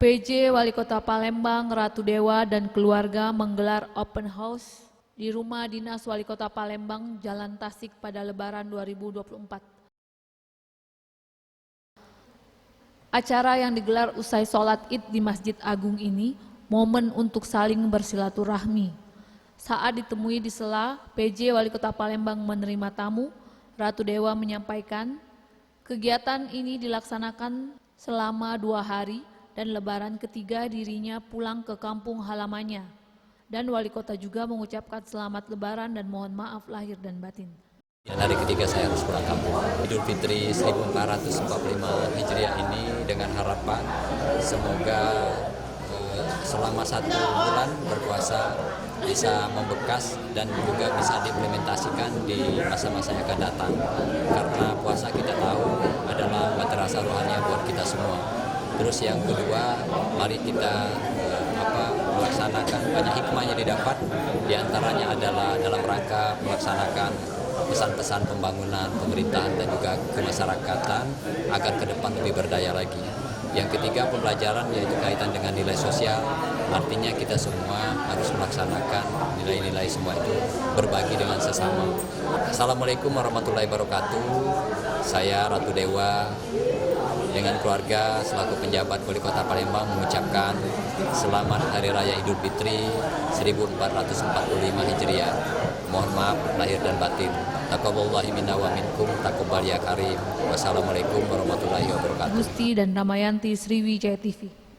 PJ Wali Kota Palembang Ratu Dewa dan keluarga menggelar open house di Rumah Dinas Wali Kota Palembang, Jalan Tasik pada Lebaran 2024. Acara yang digelar usai sholat Id di Masjid Agung ini momen untuk saling bersilaturahmi. Saat ditemui di sela, PJ Wali Kota Palembang menerima tamu, Ratu Dewa menyampaikan, kegiatan ini dilaksanakan selama 2 hari dan Lebaran ketiga dirinya pulang ke kampung halamannya. Dan Wali Kota juga mengucapkan selamat Lebaran dan mohon maaf lahir dan batin. Hari ketiga saya harus pulang kampung. Idul Fitri 1445 Hijriah ini dengan harapan semoga selama 1 bulan berpuasa bisa membekas dan juga bisa diimplementasikan di masa-masa yang akan datang. Karena puasa kita tahu adalah madrasah rohani buat kita semua. Terus yang kedua, mari kita melaksanakan banyak hikmahnya didapat. Di antaranya adalah dalam rangka melaksanakan pesan-pesan pembangunan, pemerintahan dan juga kemasyarakatan agar ke depan lebih berdaya lagi. Yang ketiga, pembelajaran yaitu kaitan dengan nilai sosial. Artinya kita semua harus melaksanakan nilai-nilai semua itu berbagi dengan sesama. Assalamualaikum warahmatullahi wabarakatuh. Saya Ratu Dewa dengan keluarga selaku penjabat Wali Kota Palembang mengucapkan selamat Hari Raya Idul Fitri 1445 Hijriah. Mohon maaf lahir dan batin. Taqabbalallahu minna wa minkum taqabbal ya karim. Wassalamualaikum warahmatullahi wabarakatuh. Gusti dan Damayanti, Sriwijaya TV.